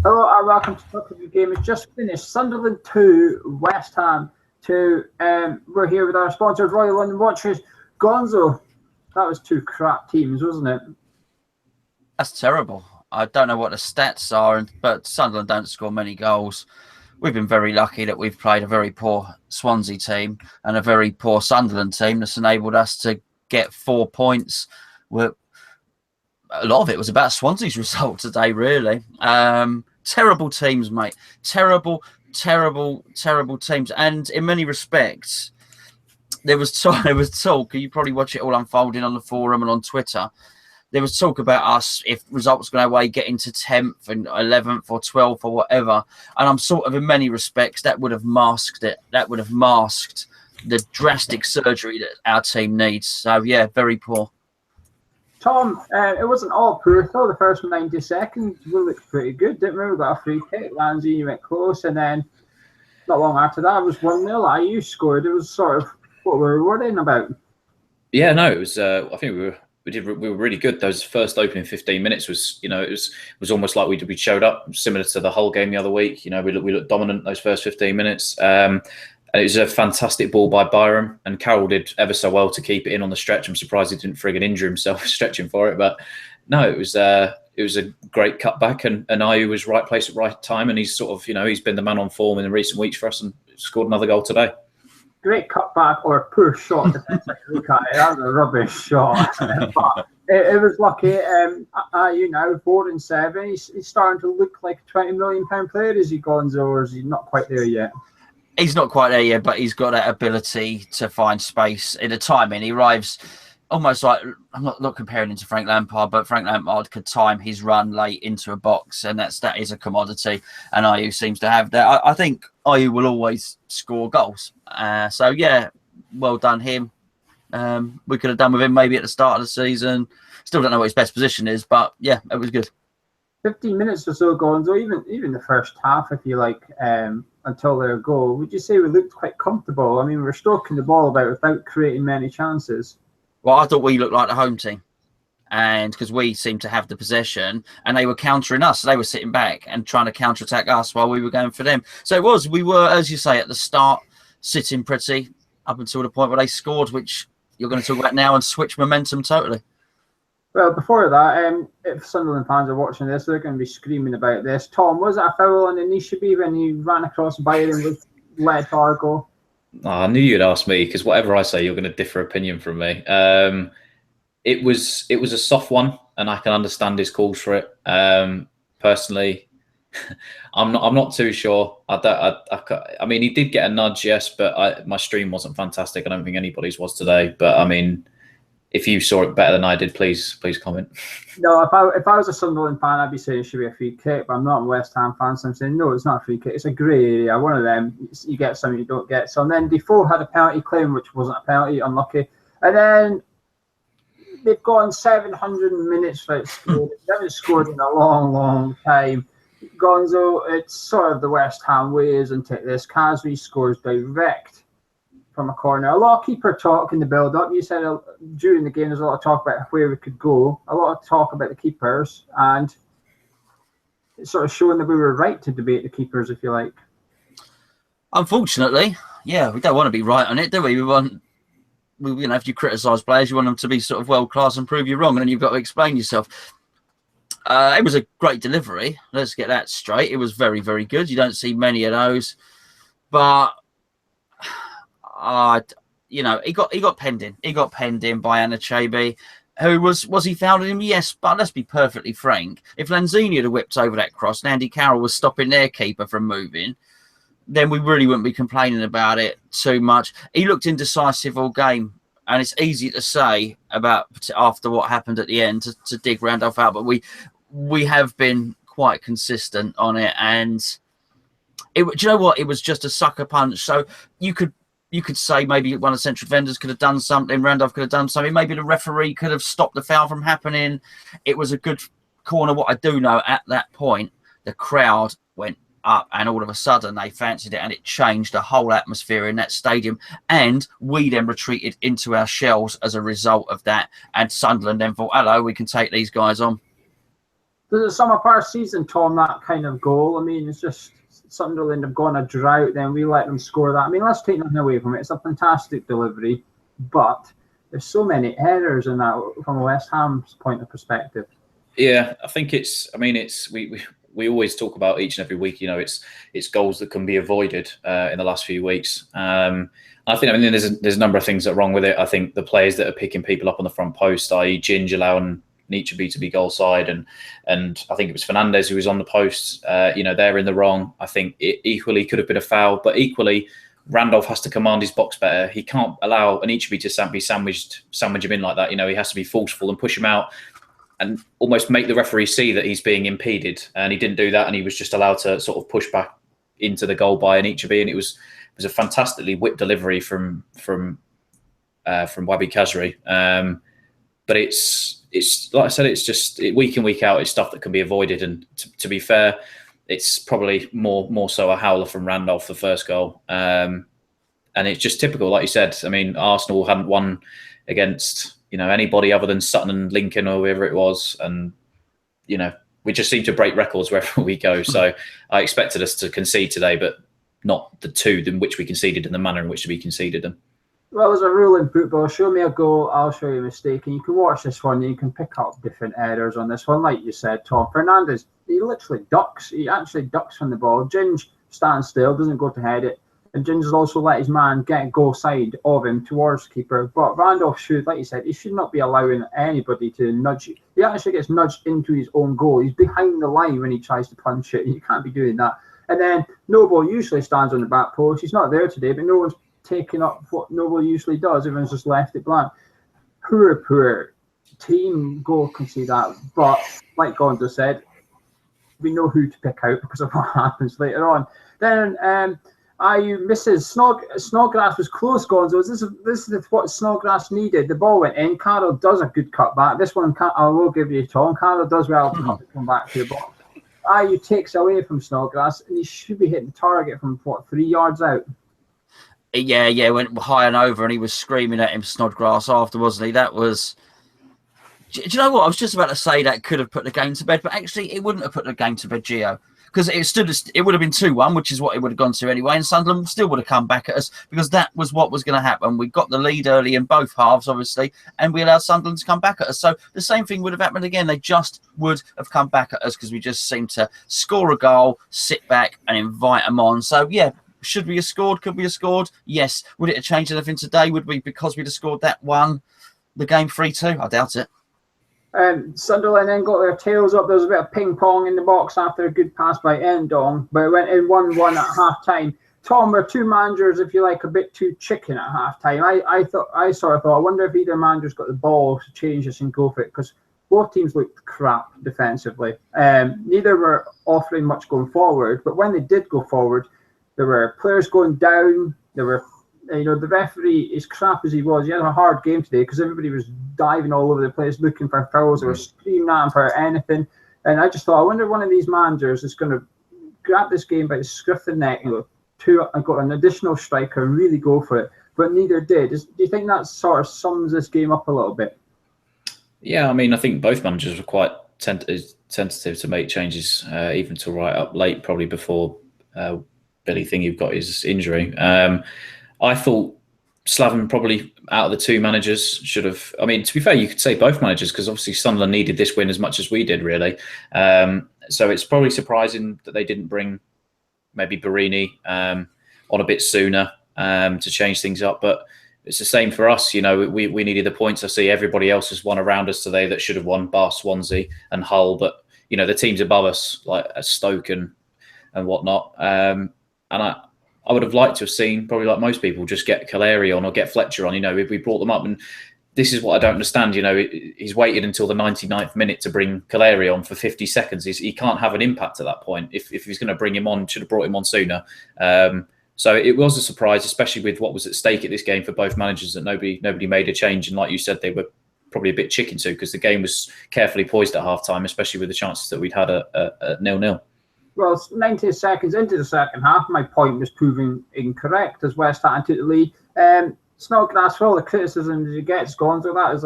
Hello and welcome to Talk of the Game. It's just finished. Sunderland 2, West Ham 2. We're here with our sponsors, Royal London Watches. Gonzo, that was two crap teams, wasn't it? That's terrible. I don't know what the stats are, but Sunderland don't score many goals. We've been very lucky that we've played a very poor Swansea team and a very poor Sunderland team that's enabled us to get 4 points. A lot of it was about Swansea's result today, really. Terrible teams, mate. Terrible teams. And in many respects, there was talk. You probably watch it all unfolding on the forum and on Twitter. There was talk about us, if results go our way, getting to 10th and 11th or 12th or whatever. And I'm sort of, in many respects, that would have masked it. That would have masked the drastic surgery that our team needs. So, yeah, very poor. Tom, it wasn't all poor, though. The first 90 seconds, we looked pretty good, didn't we? We got a free kick, Lanzini went close, and then not long after that, it was 1-0. IU scored. It was sort of what we were worrying about. Yeah, no, it was. I think we were really good. Those first opening 15 minutes was, it was almost like we showed up, similar to the whole game the other week. We looked dominant those first 15 minutes. And it was a fantastic ball by Byram, and Carroll did ever so well to keep it in on the stretch. I'm surprised he didn't friggin' injure himself stretching for it. But no, it was a great cutback, and IU was right place at right time, and he's sort of, he's been the man on form in the recent weeks for us and scored another goal today. Great cutback or a poor shot, depends how you look at it. That was a rubbish shot. But it was lucky. IU now 4-7. He's starting to look like a £20 million player. Is he, Gonzo, or is he not quite there yet? He's not quite there yet, but he's got that ability to find space in the timing. He arrives almost like, I'm not comparing him to Frank Lampard, but Frank Lampard could time his run late into a box, and that is a commodity, and IU seems to have that. I think IU will always score goals. So, yeah, well done him. We could have done with him maybe at the start of the season. Still don't know what his best position is, but, yeah, it was good. 15 minutes or so, Gonzo, even the first half, if you like, until their goal, would you say we looked quite comfortable? I mean, we were stroking the ball about without creating many chances. Well, I thought we looked like the home team, and because we seemed to have the possession, and they were countering us. So they were sitting back and trying to counterattack us while we were going for them. So we were, as you say, at the start, sitting pretty up until the point where they scored, which you're going to talk about now, and switch momentum totally. Well, before that, if Sunderland fans are watching this, they're going to be screaming about this. Tom, was it a foul on Anishabi when he ran across Byron with let Argo? Oh, I knew you'd ask me, because whatever I say, you're going to differ opinion from me. It was a soft one, and I can understand his calls for it. Personally, I'm not too sure. I mean, he did get a nudge, yes, but my stream wasn't fantastic. I don't think anybody's was today. But I mean, if you saw it better than I did, please comment. No, if I was a Sunderland fan, I'd be saying it should be a free kick. But I'm not a West Ham fan, so I'm saying no, it's not a free kick. It's a grey area. One of them, you get some, you don't get some. And then Defoe had a penalty claim, which wasn't a penalty, unlucky. And then they've gone 700 minutes without scoring. They haven't scored in a long time. Gonzo, it's sort of the West Ham way, isn't it? This Kasri scores direct from a corner. A lot of keeper talk in the build-up. You said during the game there's a lot of talk about where we could go, a lot of talk about the keepers, and it's sort of showing that we were right to debate the keepers, if you like. Unfortunately, yeah, we don't want to be right on it, do we? If you criticise players, you want them to be sort of world-class and prove you wrong, and then you've got to explain yourself. It was a great delivery. Let's get that straight. It was very, very good. You don't see many of those, but he got penned in. He got penned in by Anichebe, who was he fouling him? Yes, but let's be perfectly frank. If Lanzini had whipped over that cross and Andy Carroll was stopping their keeper from moving, then we really wouldn't be complaining about it too much. He looked indecisive all game, and it's easy to say about after what happened at the end to dig Randolph out, but we have been quite consistent on it. And do you know what? It was just a sucker punch. So you could say maybe one of the central defenders could have done something, Randolph could have done something, maybe the referee could have stopped the foul from happening. It was a good corner. What I do know, at that point, the crowd went up, and all of a sudden they fancied it, and it changed the whole atmosphere in that stadium, and we then retreated into our shells as a result of that, and Sunderland then thought, hello, we can take these guys on. Does it sum up our season, Tom, that kind of goal? I mean, it's just Sunderland have gone a drought, then we let them score that. I mean, let's take nothing away from it. It's a fantastic delivery, but there's so many errors in that from a West Ham's point of perspective. Yeah, I think it's. I mean, it's we always talk about each and every week. You know, it's goals that can be avoided in the last few weeks. I think there's a number of things that are wrong with it. I think the players that are picking people up on the front post, i.e. Ginge allowing Nietzsche to be goal side, and I think it was Fernandez who was on the post. They're in the wrong. I think it equally could have been a foul, but equally Randolph has to command his box better. He can't allow Nietzsche to be sandwich him in like that. You know, he has to be forceful and push him out and almost make the referee see that he's being impeded. And he didn't do that, and he was just allowed to sort of push back into the goal by Nietzsche, and it was a fantastically whipped delivery from Wabi Kazri. But it's like I said, it's just week in, week out, it's stuff that can be avoided. And to be fair, it's probably more so a howler from Randolph, the first goal. And it's just typical, like you said. I mean, Arsenal hadn't won against anybody other than Sutton and Lincoln or whoever it was, and we just seem to break records wherever we go. So I expected us to concede today, but not the two in which we conceded and the manner in which we conceded them. Well, there's a rule in football: show me a goal, I'll show you a mistake. And you can watch this one, and you can pick up different errors on this one. Like you said, Tom Fernandez, he literally ducks. He actually ducks from the ball. Ginge stands still, doesn't go to head it. And Ginge has also let his man go side of him towards keeper. But Randolph should, like you said, he should not be allowing anybody to nudge. He actually gets nudged into his own goal. He's behind the line when he tries to punch it. You can't be doing that. And then Noble usually stands on the back post. He's not there today, but no one's taking up what Noble usually does. Everyone's just left it blank. Poor team goal can see that. But like Gonzo said, we know who to pick out because of what happens later on. Then IU misses. Snodgrass was close, Gonzo. This is what Snodgrass needed. The ball went in. Carroll does a good cutback. This one, I will give you a Tom. Carroll does well to come back to the ball. IU takes away from Snodgrass, and he should be hitting the target from 3 yards out. Yeah, went high and over, and he was screaming at him, Snodgrass, after, wasn't he? That was. Do you know what? I was just about to say that could have put the game to bed, but actually, it wouldn't have put the game to bed, Gio. Because it would have been 2-1, which is what it would have gone to anyway, and Sunderland still would have come back at us because that was what was going to happen. We got the lead early in both halves, obviously, and we allowed Sunderland to come back at us. So the same thing would have happened again. They just would have come back at us because we just seemed to score a goal, sit back, and invite them on. So, yeah, should we have scored? Could we have scored? Yes. Would it have changed anything today? Would we, because we'd have scored that one, the game 3-2? I doubt it. Sunderland then got their tails up. There was a bit of ping pong in the box after a good pass by Endong, but it went in 1-1 at half time. Tom, we're two managers, if you like, a bit too chicken at half time. I wonder if either manager's got the ball to change this and go for it, because both teams looked crap defensively. Neither were offering much going forward, but when they did go forward, there were players going down. There were, the referee, as crap as he was, he had a hard game today because everybody was diving all over the place looking for fouls. They were screaming at him for anything. And I just thought, I wonder if one of these managers is going to grab this game by the scruff of the neck and got an additional striker and really go for it. But neither did. Do you think that sort of sums this game up a little bit? Yeah, I mean, I think both managers were quite tentative to make changes, even till right up late, probably before Billy Thingy got his injury. I thought Slaven probably out of the two managers should have. I mean, to be fair, you could say both managers because obviously Sunderland needed this win as much as we did, really. So it's probably surprising that they didn't bring maybe Barini on a bit sooner to change things up. But it's the same for us. We needed the points. I see everybody else has won around us today that should have won, bar Swansea and Hull. But the teams above us like Stoke and whatnot. And I would have liked to have seen, probably like most people, just get Kaleri on or get Fletcher on. We brought them up, and this is what I don't understand. He's waited until the 99th minute to bring Kaleri on for 50 seconds. He can't have an impact at that point. If he's going to bring him on, should have brought him on sooner. So it was a surprise, especially with what was at stake at this game for both managers, that nobody made a change. And like you said, they were probably a bit chicken too because the game was carefully poised at half time, especially with the chances that we'd had at 0-0. Well, 90 seconds into the second half, my point was proving incorrect as West Ham took the lead. Snodgrass, for all the criticism that he gets, Gonzo, that is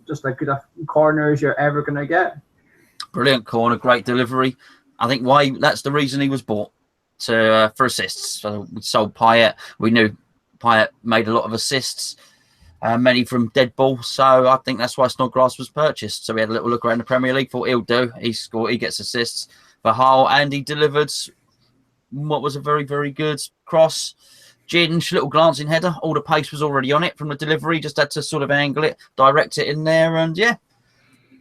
just as good a corner as you're ever going to get. Brilliant corner, great delivery. I think that's the reason he was bought for assists. So we sold Payet. We knew Payet made a lot of assists, many from dead ball. So I think that's why Snodgrass was purchased. So we had a little look around the Premier League, thought he'll do. He scored, he gets assists for Hull, and he delivered what was a very, very good cross. Ginge, little glancing header. All the pace was already on it from the delivery. Just had to sort of angle it, direct it in there, and yeah,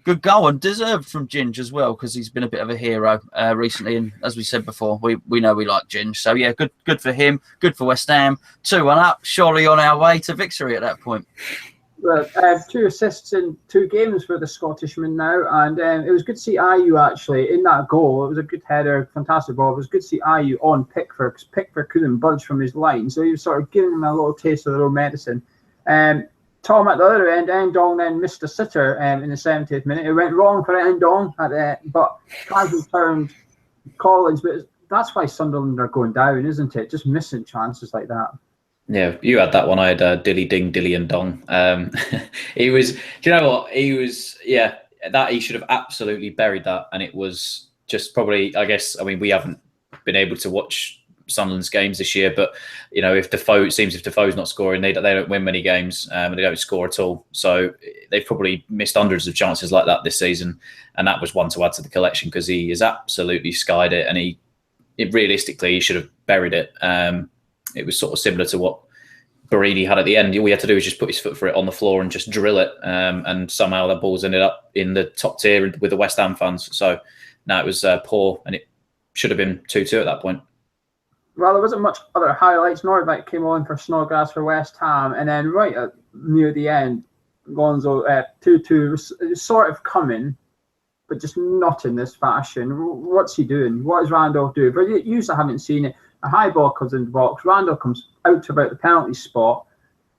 good goal, and deserved from Ginge as well, because he's been a bit of a hero recently. And as we said before, we know we like Ginge. So yeah, good for him. Good for West Ham. 2-1 up, surely on our way to victory at that point. Well, 2 assists in 2 games for the Scottishman now, and it was good to see Ayew actually in that goal. It was a good header, fantastic ball. It was good to see Ayew on Pickford, because Pickford couldn't budge from his line, so he was sort of giving him a little taste of their own medicine. Tom at the other end, Endong then missed a sitter in the 70th minute. It went wrong for Endong, but Kazim turned Collins. But that's why Sunderland are going down, isn't it? Just missing chances like that. Yeah, you had that one. I had Dilly Ding, Dilly and Dong. He was, do you know what? He was, yeah, that he should have absolutely buried that. And it was just probably, I guess, I mean, we haven't been able to watch Sunderland's games this year, but you know, if Defoe's not scoring, they don't win many games, and they don't score at all. So they've probably missed hundreds of chances like that this season, and that was one to add to the collection, because he has absolutely skied it, and realistically he should have buried it. It was sort of similar to what Barini had at the end. All he had to do was just put his foot for it on the floor and just drill it, and somehow that ball's ended up in the top tier with the West Ham fans. So now it was poor, and it should have been 2-2 at that point. Well, there wasn't much other highlights. Nordvik came on for Snodgrass for West Ham, and then right near the end, Gonzo 2-2 was sort of coming, but just not in this fashion. What's he doing? What is Randolph doing? But usually I haven't seen it. A high ball comes in the box. Randolph comes out to about the penalty spot.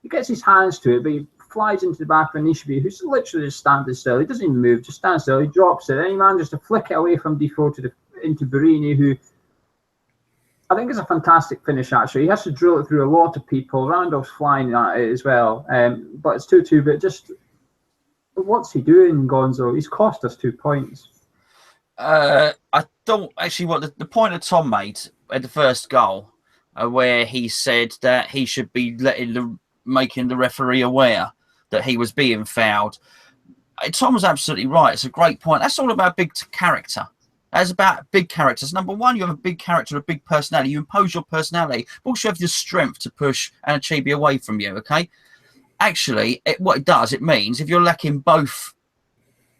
He gets his hands to it, but he flies into the back of Nishibi, who's literally just standing still. He doesn't even move, just stands still. He drops it, and he manages to flick it away from Defoe into Barini, who I think is a fantastic finish, actually. He has to drill it through a lot of people. Randolph's flying at it as well. But it's 2-2. But just, what's he doing, Gonzo? He's cost us 2 points. I don't actually what the point that Tom made at the first goal, where he said that he should be making the referee aware that he was being fouled. Tom was absolutely right. It's a great point. That's all about big character. That's about big characters. Number one, you have a big character, a big personality. You impose your personality, but also have the strength to push Anachibi away from you, okay? Actually, what it does, it means if you're lacking both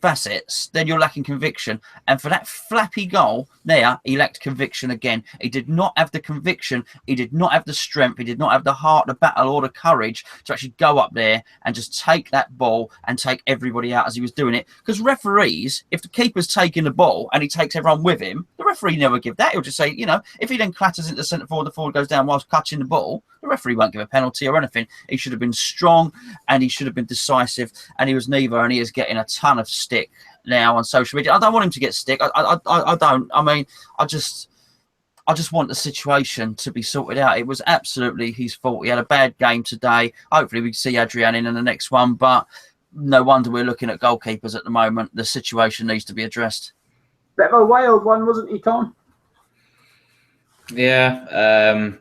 facets, then you're lacking conviction. And for that flappy goal there, he lacked conviction again. He did not have the conviction. He did not have the strength. He did not have the heart, the battle, or the courage to actually go up there and just take that ball and take everybody out as he was doing it. Because referees, if the keeper's taking the ball and he takes everyone with him, the referee never give that. He'll just say, you know, if he then clatters into the centre forward, the forward goes down whilst catching the ball, the referee won't give a penalty or anything. He should have been strong, and he should have been decisive, and he was neither, and he is getting a ton of stick now on social media. I don't want him to get stick. I don't. I mean, I just want the situation to be sorted out. It was absolutely his fault. He had a bad game today. Hopefully we can see Adrian in the next one, but no wonder we're looking at goalkeepers at the moment. The situation needs to be addressed. Bit of a wild one, wasn't he, Tom? Yeah.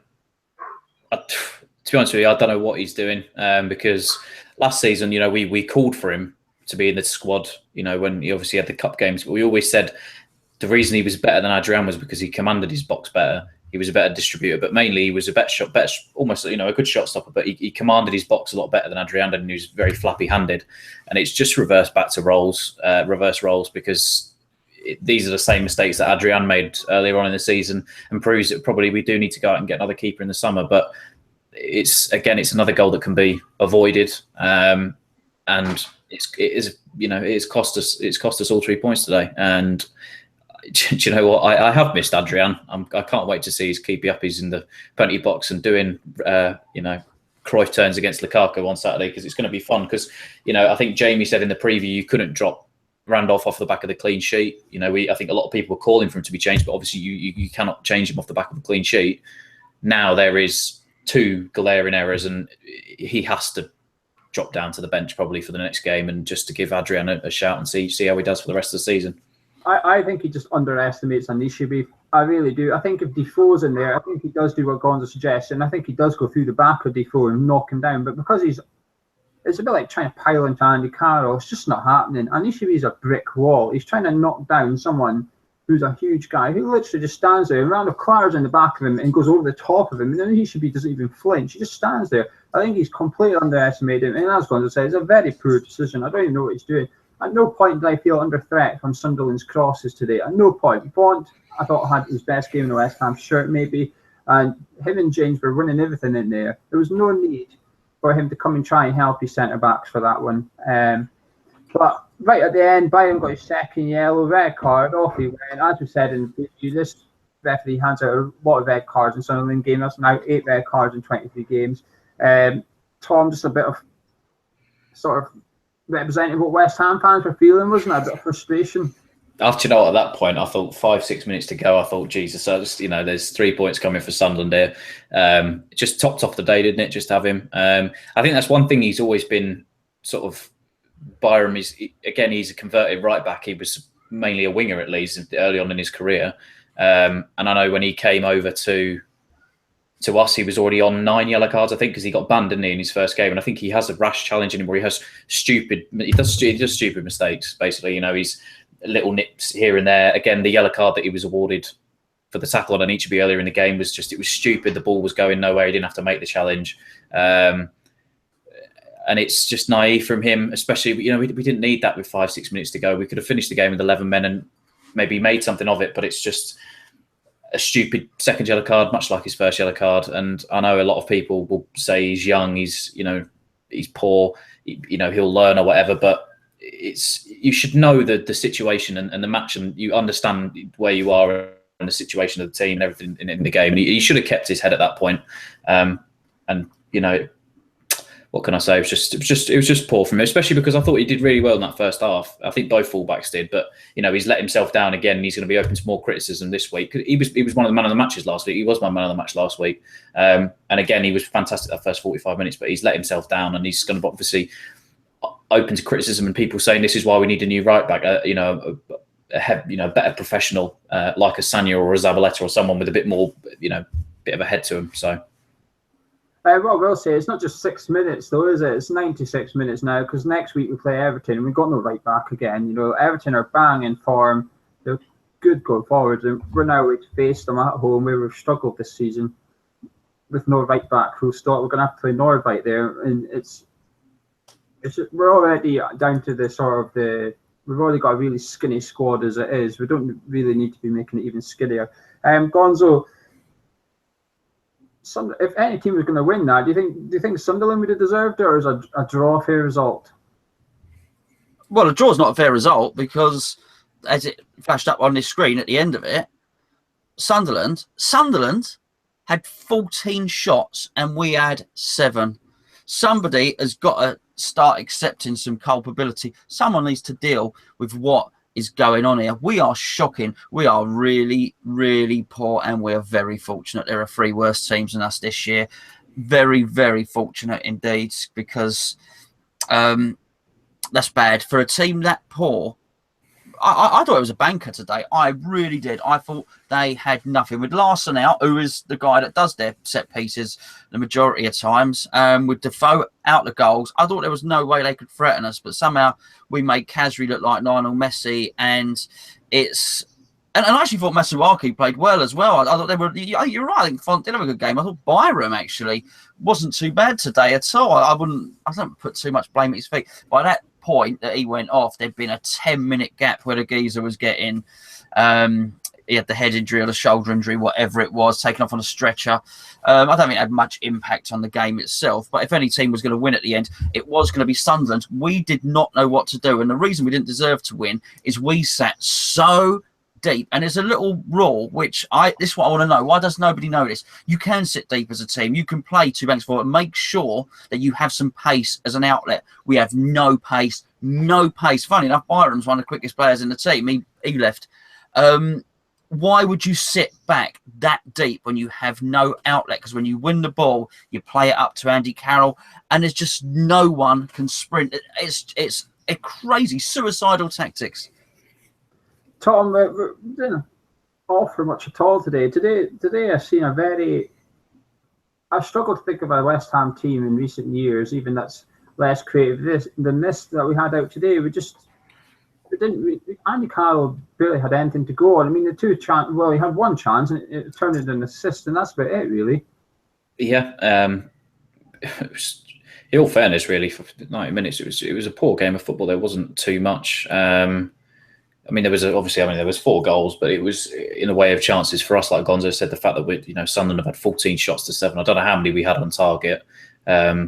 To be honest with you, I don't know what he's doing, because last season, you know, we called for him to be in the squad, you know, when he obviously had the cup games. But we always said the reason he was better than Adrian was because he commanded his box better. He was a better distributor, but mainly he was a better, almost, you know, a good shot stopper. But he commanded his box a lot better than Adrian, and he was very flappy-handed. And it's just reversed back to reverse roles, because these are the same mistakes that Adrian made earlier on in the season, and proves that probably we do need to go out and get another keeper in the summer. But it's another goal that can be avoided, and it's cost us all 3 points today. And do you know what? I have missed Adrian. I can't wait to see his keepy uppies in the penalty box and doing Cruyff turns against Lukaku on Saturday, because it's going to be fun. Because, you know, I think Jamie said in the preview you couldn't drop Randolph off the back of the clean sheet. You know, I think a lot of people were calling for him to be changed, but obviously you cannot change him off the back of a clean sheet. Now there is 2 glaring errors, and he has to drop down to the bench probably for the next game, and just to give Adrian a shout and see how he does for the rest of the season. I think he just underestimates Anishibi. I really do. I think if Defoe's in there, I think he does do what Gonzo suggests, and I think he does go through the back of Defoe and knock him down. But because it's a bit like trying to pile into Andy Carroll. It's just not happening. Anishibi's a brick wall. He's trying to knock down someone who's a huge guy who literally just stands there, and Randall Clark's in the back of him and goes over the top of him, and then Anishibi doesn't even flinch. He just stands there. I think he's completely underestimated him, and as Gonzo said, it's a very poor decision. I don't even know what he's doing. At no point did I feel under threat from Sunderland's crosses today. At no point. Bond, I thought, had his best game in the West Ham shirt, maybe. And him and James were running everything in there. There was no need for him to come and try and help his centre-backs for that one. But right at the end, Byron got his second yellow, red card, off he went. As we said in the preview, this referee hands out a lot of red cards in Sunderland game. That's now 8 red cards in 23 games. Tom, just a bit of sort of representing what West Ham fans were feeling, wasn't it? A bit of frustration. After, at that point, I thought 5-6 minutes to go. I thought, Jesus, there's 3 points coming for Sunderland here. Just topped off the day, didn't it? Just have him. I think that's one thing he's always been sort of. Byram is, again, he's a converted right back. He was mainly a winger at least early on in his career. And I know when he came over to us, he was already on 9 yellow cards, I think, because he got banned, didn't he, in his first game. And I think he has a rash challenge in him where he does stupid mistakes, basically. He's little nips here and there. Again, the yellow card that he was awarded for the tackle on Anichebe earlier in the game was stupid. The ball was going nowhere. He didn't have to make the challenge. And it's just naive from him, especially, we didn't need that with 5-6 minutes to go. We could have finished the game with 11 men and maybe made something of it, but it's just a stupid second yellow card, much like his first yellow card. And I know a lot of people will say he's young, he's poor, he'll learn or whatever, but you should know the situation and the match, and you understand where you are and the situation of the team and everything in the game. And he should have kept his head at that point. What can I say? It was just poor from him, especially because I thought he did really well in that first half. I think both fullbacks did, but he's let himself down again, and he's going to be open to more criticism this week. He was one of the man of the matches last week. He was my man of the match last week, and again he was fantastic that first 45 minutes. But he's let himself down, and he's going to obviously open to criticism and people saying this is why we need a new right back. A better professional like a Sanya or a Zabaleta or someone with a bit more, bit of a head to him. So. What I will say, it's not just 6 minutes though, is it? It's 96 minutes now, because next week we play Everton and we've got no right back again. Everton are bang in form. They're good going forward. And we're now to face them at home where we've struggled this season with no right back full stop. We're going to have to play Norvite there, and we're already down to we've already got a really skinny squad as it is. We don't really need to be making it even skinnier. Gonzo, if any team was going to win that, do you think Sunderland would have deserved it, or is a draw a fair result? Well, a draw's not a fair result because, as it flashed up on this screen at the end of it, Sunderland had 14 shots and we had 7. Somebody has got to start accepting some culpability. Someone needs to deal with what is going on here. We are shocking. We are really, really poor, and we are very fortunate. There are 3 worse teams than us this year. Very, very fortunate indeed, because that's bad for a team that poor. I thought it was a banker today. I really did. I thought they had nothing. With Larson out, who is the guy that does their set pieces the majority of times, with Defoe out the goals, I thought there was no way they could threaten us. But somehow we made Kazri look like Lionel Messi, and it's... And I actually thought Masuaki played well as well. I thought they were... You're right, I think Font did have a good game. I thought Byram actually wasn't too bad today at all. I don't put too much blame at his feet. By that point that he went off, there'd been a 10-minute gap where the geezer was getting... he had the head injury or the shoulder injury, whatever it was, taken off on a stretcher. I don't think it had much impact on the game itself. But if any team was going to win at the end, it was going to be Sunderland. We did not know what to do. And the reason we didn't deserve to win is we sat so deep. And there's a little rule, which this is what I want to know. Why does nobody know this? You can sit deep as a team. You can play 2 banks forward and make sure that you have some pace as an outlet. We have no pace. Funny enough, Byram's one of the quickest players in the team. He left. Why would you sit back that deep when you have no outlet? Because when you win the ball, you play it up to Andy Carroll, and there's just no one can sprint. It's a crazy suicidal tactics. Tom, we didn't offer much at all today. Today I've seen a very. I struggle to think of a West Ham team in recent years, even that's less creative than this that we had out today. We didn't. Andy Carroll barely had anything to go on. I mean, the two chance. Well, he had one chance and it turned into an assist, and that's about it, really. Yeah. In all fairness, really, for 90 minutes, it was a poor game of football. There wasn't too much. I mean, there was 4 goals, but it was in the way of chances for us. Like Gonzo said, the fact that Sunderland have had 14 shots to 7. I don't know how many we had on target, but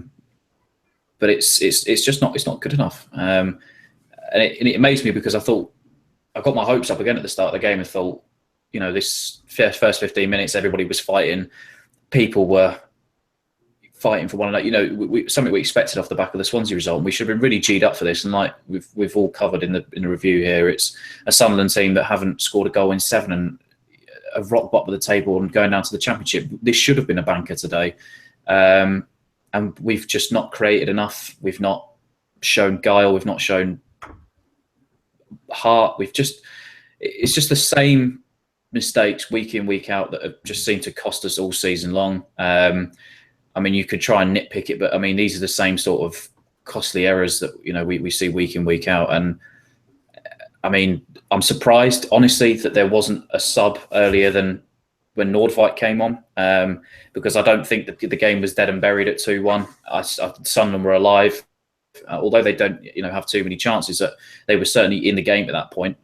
it's just not good enough. And it amazed me because I thought I got my hopes up again at the start of the game and thought, this first 15 minutes, everybody was fighting. People were fighting for one another. Something we expected off the back of the Swansea result. And we should have been really G'd up for this. And like we've all covered in the review here, it's a Sunderland team that haven't scored a goal in 7 and have rock bottom of the table and going down to the Championship. This should have been a banker today, and we've just not created enough. We've not shown guile. We've not shown heart. It's just the same mistakes week in, week out that have just seemed to cost us all season long. I mean, you could try and nitpick it, but I mean, these are the same sort of costly errors that we see week in, week out. And I mean, I'm surprised, honestly, that there wasn't a sub earlier than when Nordvik came on, because I don't think that the game was dead and buried at 2-1. Sunderland were alive, although they don't have too many chances. That they were certainly in the game at that point.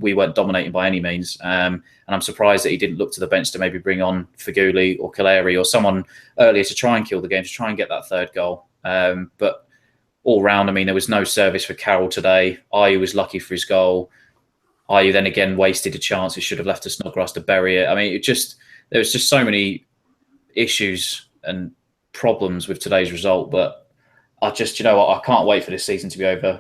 We weren't dominating by any means. And I'm surprised that he didn't look to the bench to maybe bring on Feghouli or Kaleri or someone earlier to try and kill the game, to try and get that 3rd goal. But all round, I mean, there was no service for Carroll today. Ayew was lucky for his goal. Ayew then again wasted a chance. He should have left to Snodgrass to bury it. I mean, there was just so many issues and problems with today's result. But I can't wait for this season to be over.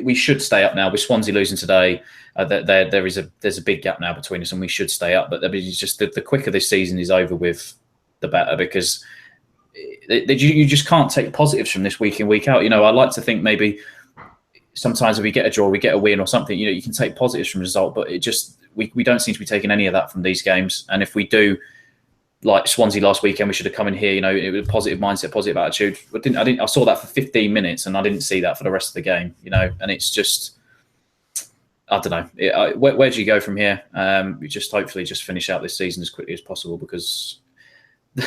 We should stay up now. With Swansea losing today, there's a big gap now between us, and we should stay up. But it's just the quicker this season is over with, the better, because you just can't take positives from this week in, week out. I'd like to think maybe sometimes if we get a draw, we get a win or something. You can take positives from the result, but we don't seem to be taking any of that from these games. And if we do, like Swansea last weekend, we should have come in here, it was a positive mindset, positive attitude. But I saw that for 15 minutes and I didn't see that for the rest of the game, and it's just, I don't know. Where do you go from here? We just hopefully just finish out this season as quickly as possible, because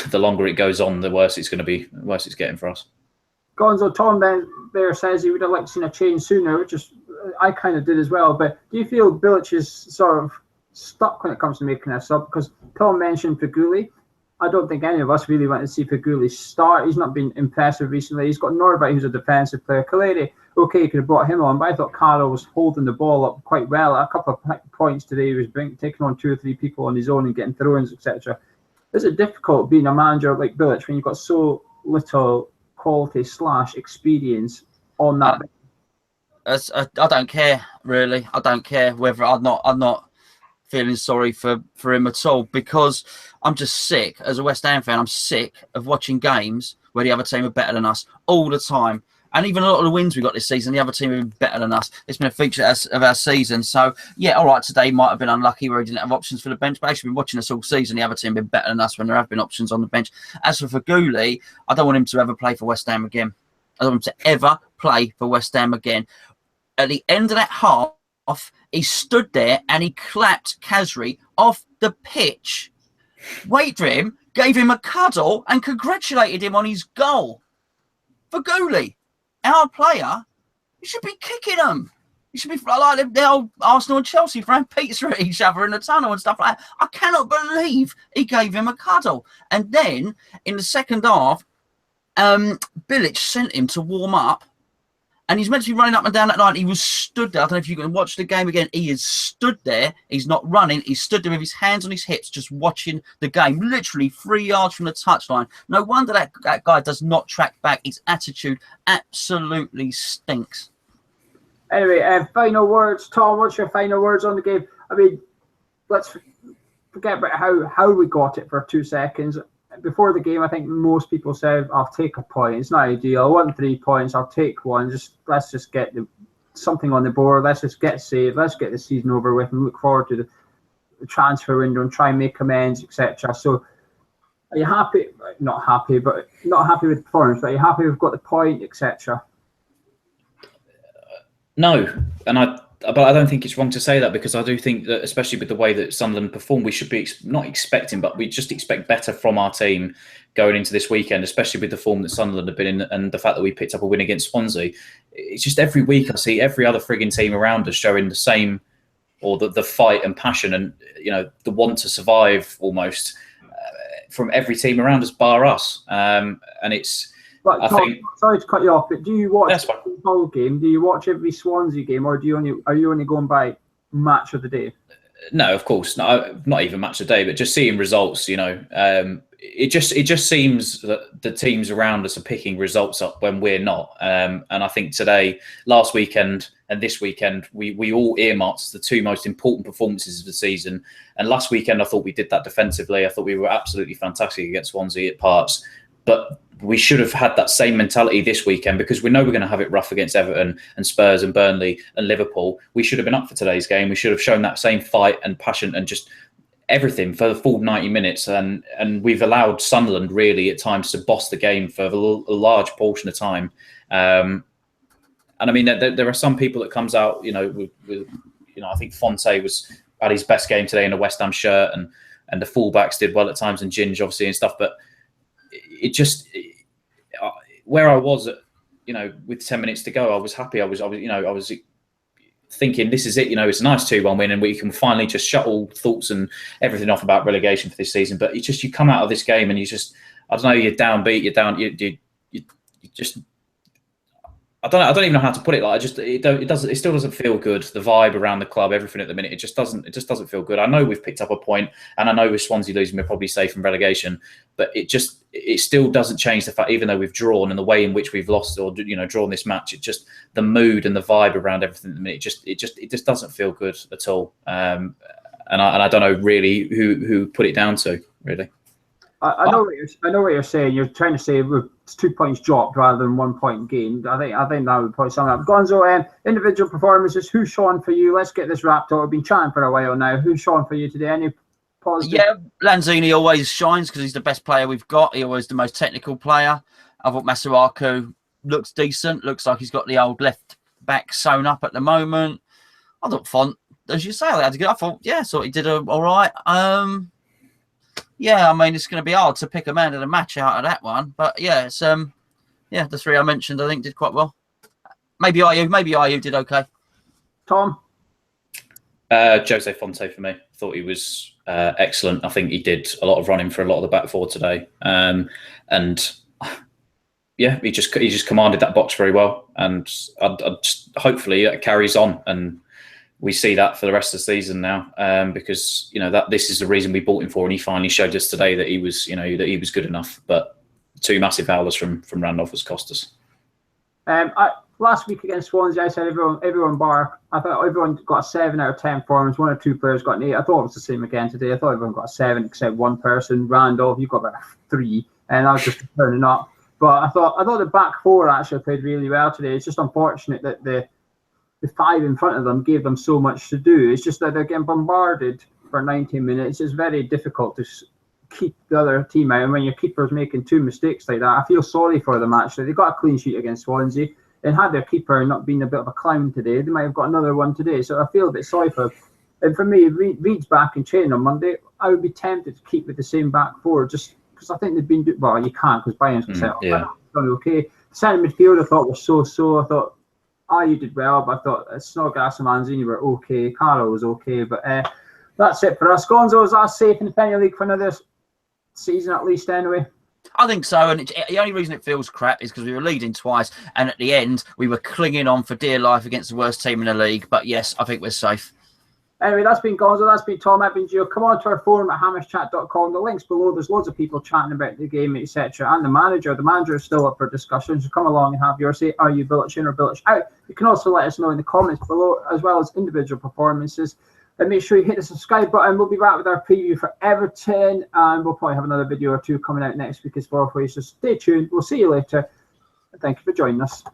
the longer it goes on, the worse it's going to be, the worse it's getting for us. Gonzo Tom there says he would have liked to see a change sooner, which is, I kind of did as well. But do you feel Bilic is sort of stuck when it comes to making a sub? Because Tom mentioned Feghouli. I don't think any of us really want to see Feghouli start. He's not been impressive recently. He's got Nordvik, who's a defensive player. Kaleri, okay, you could have brought him on, but I thought Carroll was holding the ball up quite well. At a couple of points today, he was taking on 2 or 3 people on his own and getting throw-ins, etc. Is it difficult being a manager like Bilic when you've got so little quality / experience on that? I don't care, really. I don't care whether I'm not feeling sorry for him at all, because I'm just sick as a West Ham fan. I'm sick of watching games where the other team are better than us all the time. And even a lot of the wins we got this season, the other team have been better than us. It's been a feature of our season. So, yeah, all right, today might have been unlucky where he didn't have options for the bench, but actually been watching us all season. The other team have been better than us when there have been options on the bench. As for Feghouli, I don't want him to ever play for West Ham again. I don't want him to ever play for West Ham again. At the end of that half, he stood there and he clapped Khazri off the pitch, waited for him, gave him a cuddle and congratulated him on his goal. Feghouli, our player, you should be kicking them. You should be like the old Arsenal and Chelsea throwing pizza at each other in the tunnel and stuff like that. I cannot believe he gave him a cuddle. And then in the second half, Bilic sent him to warm up. And he's meant to be running up and down that line. He was stood there. I don't know if you can watch the game again. He is stood there. He's not running. He's stood there with his hands on his hips, just watching the game, literally 3 yards from the touchline. No wonder that guy does not track back. His attitude absolutely stinks. Anyway, final words. Tom, what's your final words on the game? I mean, let's forget about how we got it for 2 seconds. Before the game, I think most people said, I'll take a point. It's not ideal. I want 3 points. I'll take one. Let's just get the something on the board. Let's just get saved. Let's get the season over with and look forward to the transfer window and try and make amends, etc. So, are you happy? Not happy with the performance, but are you happy we've got the point, etc.? No, but I don't think it's wrong to say that, because I do think that, especially with the way that Sunderland performed, we should be not expecting, but we just expect better from our team going into this weekend, especially with the form that Sunderland have been in and the fact that we picked up a win against Swansea. It's just every week I see every other frigging team around us showing the same, or the fight and passion and, you know, the want to survive almost from every team around us, bar us. And it's... But Tom, sorry to cut you off, but do you watch the whole game? Do you watch every Swansea game, or are you only going by match of the day? No, of course, not even match of the day, but just seeing results. You know, it just seems that the teams around us are picking results up when we're not. And I think last weekend, and this weekend, we all earmarked the two most important performances of the season. And last weekend, I thought we did that defensively. I thought we were absolutely fantastic against Swansea at parts, but we should have had that same mentality this weekend, because we know we're going to have it rough against Everton and Spurs and Burnley and Liverpool. We should have been up for today's game. We should have shown that same fight and passion and just everything for the full 90 minutes. And we've allowed Sunderland really at times to boss the game for a large portion of time. And I mean, there are some people that comes out, you know, I think Fonte had his best game today in a West Ham shirt, and the fullbacks did well at times, and Ginge obviously and stuff, but it just, where I was, you know, with 10 minutes to go, I was happy. I was thinking, this is it. You know, it's a nice 2-1 win, and we can finally just shut all thoughts and everything off about relegation for this season. But you come out of this game and you just, I don't know, you're downbeat, you just. I don't even know how to put it. Like, it still doesn't feel good. The vibe around the club, everything at the minute, it just doesn't feel good. I know we've picked up a point, and I know with Swansea losing, we're probably safe from relegation, but it still doesn't change the fact, even though we've drawn, and the way in which we've lost or, you know, drawn this match, it just, the mood and the vibe around everything at the minute, it just doesn't feel good at all. And I don't know really who put it down to, really. I know what you're saying. You're trying to say it's 2 points dropped rather than 1 point gained. I think that would probably sum it up. Gonzo, individual performances. Who's shone for you? Let's get this wrapped up. We've been chatting for a while now. Who's shone for you today? Any positive? Yeah, Lanzini always shines because he's the best player we've got. He's always the most technical player. I thought Masuaku looks decent. Looks like he's got the old left back sewn up at the moment. I thought Font, as you say, I thought he did all right. Yeah, I mean, it's going to be hard to pick a man of the match out of that one. But yeah, it's the three I mentioned, I think, did quite well. Maybe Ayew did okay. Tom? Jose Fonte for me. Thought he was excellent. I think he did a lot of running for a lot of the back four today. And yeah, he just commanded that box very well. And hopefully that carries on, and we see that for the rest of the season now, because, you know, that this is the reason we bought him for, and he finally showed us today that he was, you know, that he was good enough. But 2 massive howlers from Randolph has cost us. Last week against Swansea, I said everyone bar. I thought everyone got a 7 out of 10 performance. 1 or 2 players got an 8. I thought it was the same again today. I thought everyone got a 7 except one person, Randolph. You got about a 3, and I was just turning up. But I thought the back four actually played really well today. It's just unfortunate that the 5 in front of them gave them so much to do. It's just that they're getting bombarded for 90 minutes. It's very difficult to keep the other team out. And when your keeper's making 2 mistakes like that, I feel sorry for them, actually. They got a clean sheet against Swansea, and had their keeper not been a bit of a clown today, they might have got another one today. So I feel a bit sorry for them. And for me, Reed's back in training on Monday. I would be tempted to keep with the same back four, just because I think they've been... Well, you can't, because Bayern's going to set up. Yeah. Done okay. The centre midfield I thought was so. I thought you did well, but I thought Snodgrass and Lanzini were okay. Carlo was okay, but that's it for us. Gonzo, is that safe in the Premier League for another season at least anyway? I think so, and the only reason it feels crap is because we were leading twice, and at the end we were clinging on for dear life against the worst team in the league. But yes, I think we're safe. Anyway, that's been Gonzo, that's been Tom, I've been Gio. Come on to our forum at hammerschat.com. The link's below. There's loads of people chatting about the game, etc. And the manager. The manager is still up for discussion. So come along and have your say. Are you Bilic in or Bilic out? You can also let us know in the comments below, as well as individual performances. And make sure you hit the subscribe button. We'll be back with our preview for Everton. And we'll probably have another video or 2 coming out next week as well for you. So stay tuned. We'll see you later. And thank you for joining us.